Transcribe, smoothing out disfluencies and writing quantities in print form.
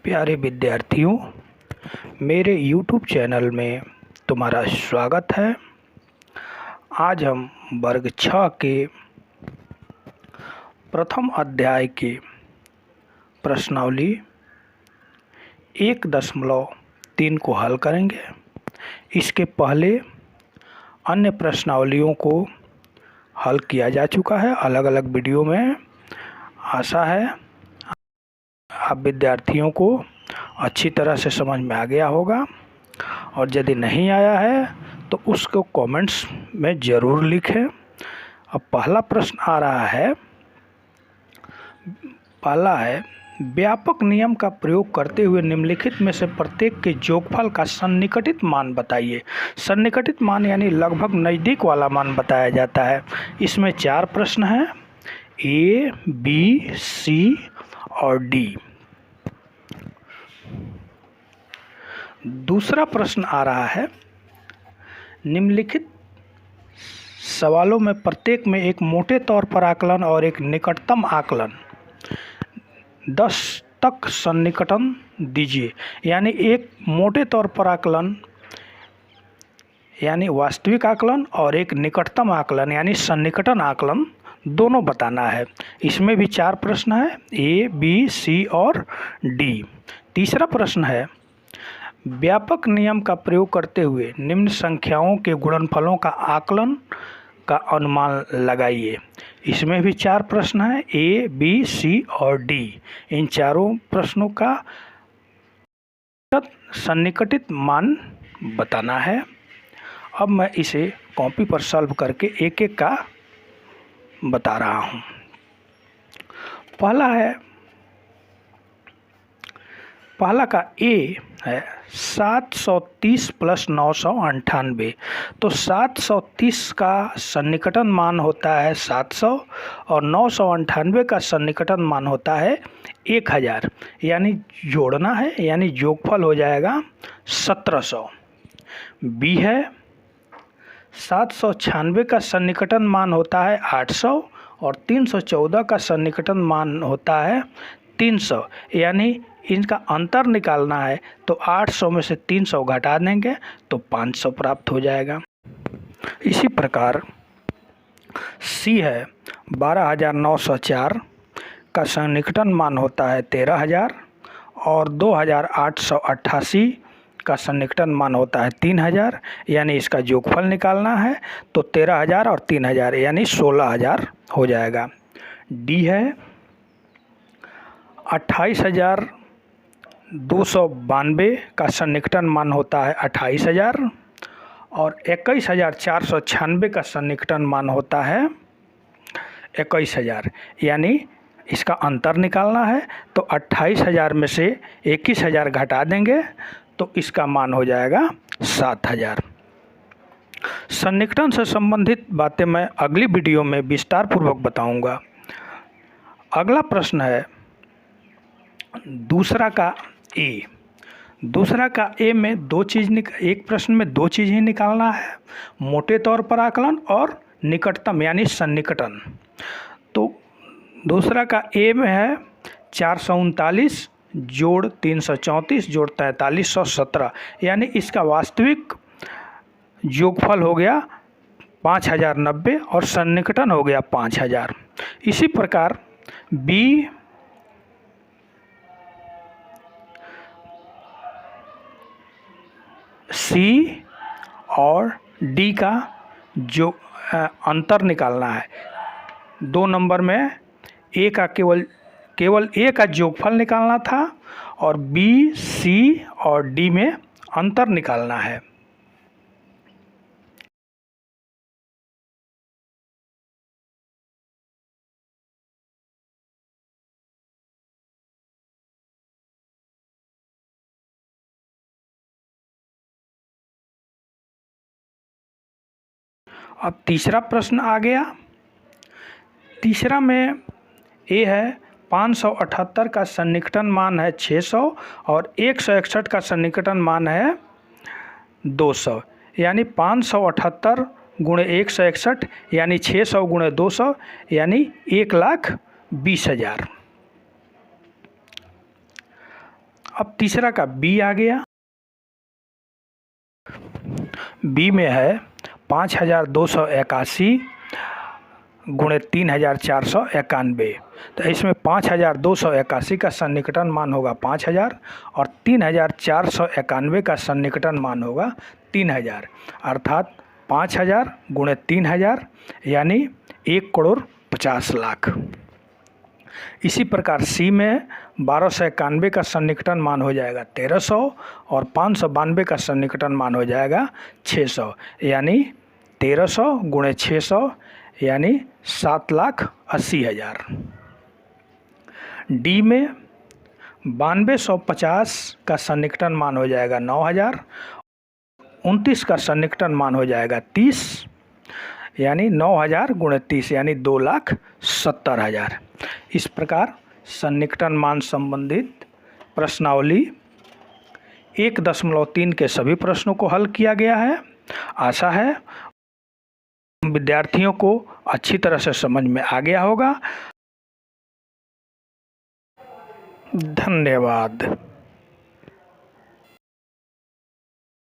प्यारे विद्यार्थियों, मेरे YouTube चैनल में तुम्हारा स्वागत है। आज हम वर्ग 6 के प्रथम अध्याय के प्रश्नावली 1.3 को हल करेंगे। इसके पहले अन्य प्रश्नावलियों को हल किया जा चुका है अलग अलग वीडियो में। आशा है आप विद्यार्थियों को अच्छी तरह से समझ में आ गया होगा, और यदि नहीं आया है तो उसको कमेंट्स में ज़रूर लिखें। अब पहला प्रश्न आ रहा है, पहला है व्यापक नियम का प्रयोग करते हुए निम्नलिखित में से प्रत्येक के योगफल का सन्निकटित मान बताइए। सन्निकटित मान यानी लगभग नज़दीक वाला मान बताया जाता है। इसमें 4 प्रश्न हैं, ए, बी, सी और डी। दूसरा प्रश्न आ रहा है, निम्नलिखित सवालों में प्रत्येक में एक मोटे तौर पर आकलन और एक निकटतम आकलन 10 तक सन्निकटन दीजिए। यानी एक मोटे तौर पर आकलन यानी वास्तविक आकलन और एक निकटतम आकलन यानी सन्निकटन आकलन दोनों बताना है। इसमें भी 4 प्रश्न है, ए, बी, सी और डी। तीसरा प्रश्न है, व्यापक नियम का प्रयोग करते हुए निम्न संख्याओं के गुणनफलों का आकलन का अनुमान लगाइए। इसमें भी 4 प्रश्न हैं, ए, बी, सी और डी। इन चारों प्रश्नों का सन्निकटित मान बताना है। अब मैं इसे कॉपी पर सॉल्व करके एक एक का बता रहा हूँ। पहला का ए है 730 प्लस 998। तो 730 का सन्निकटन मान होता है 700 और 998 का सन्निकटन मान होता है 1000। यानी जोड़ना है, यानी योगफल हो जाएगा 1700। बी है 796 का सन्निकटन मान होता है 800 और 314 का सन्निकटन मान होता है 300। यानी इनका अंतर निकालना है तो 800 में से 300 घटा देंगे तो 500 प्राप्त हो जाएगा। इसी प्रकार सी है 12904 का सन्निकटन मान होता है 13000 और 2888 का सन्निकटन मान होता है 3000। यानी इसका योगफल निकालना है तो 13000 और 3000 यानी 16000 हो जाएगा। डी है 28292 का सन्निकटन मान होता है 28000 और 21496 का सन्निकटन मान होता है 21000। यानी इसका अंतर निकालना है तो 28000 में से 21000 घटा देंगे तो इसका मान हो जाएगा 7000। सन्निकटन से संबंधित बातें मैं अगली वीडियो में विस्तार पूर्वक बताऊंगा। अगला प्रश्न है दूसरा का ए। दूसरा का ए में एक प्रश्न में 2 चीज़ ही निकालना है, मोटे तौर पर आकलन और निकटतम यानी सन्निकटन। तो दूसरा का ए में है 439 जोड़ 334 जोड़ 4317। यानी इसका वास्तविक योगफल हो गया 5090 और सन्निकटन हो गया 5000। इसी प्रकार बी सी और डी का जो अंतर निकालना है, 2 नंबर में ए का केवल ए का योगफल निकालना था और बी, सी और डी में अंतर निकालना है। अब तीसरा प्रश्न आ गया। तीसरा में ए है 578 का सन्निकटन मान है 600 और 161 का सन्निकटन मान है 200। यानी 578 गुणे 161 यानी 600 गुणे 200 यानी 1,20,000। अब तीसरा का बी आ गया। बी में है 5281 गुणे 3491। तो इसमें 5281 का सन्निकटन मान होगा 5000 और 3491 का सन्निकटन मान होगा 3000, अर्थात 5000 गुणे 3000 यानी 1,50,00,000। इसी प्रकार सी में 1291 का सन्निकटन मान हो जाएगा 1300 और 592 का सन्निकटन मान हो जाएगा 600, यानी 1300 गुणे 600 यानी 7,80,000। डी में 9250 का सन्निकटन मान हो जाएगा 9000, 29 का सन्निकटन मान हो जाएगा 30, यानी 9000 गुणे 30 यानी 2,70,000। इस प्रकार सन्निकटन मान संबंधित प्रश्नावली 1.3 के सभी प्रश्नों को हल किया गया है। आशा है विद्यार्थियों को अच्छी तरह से समझ में आ गया होगा। धन्यवाद।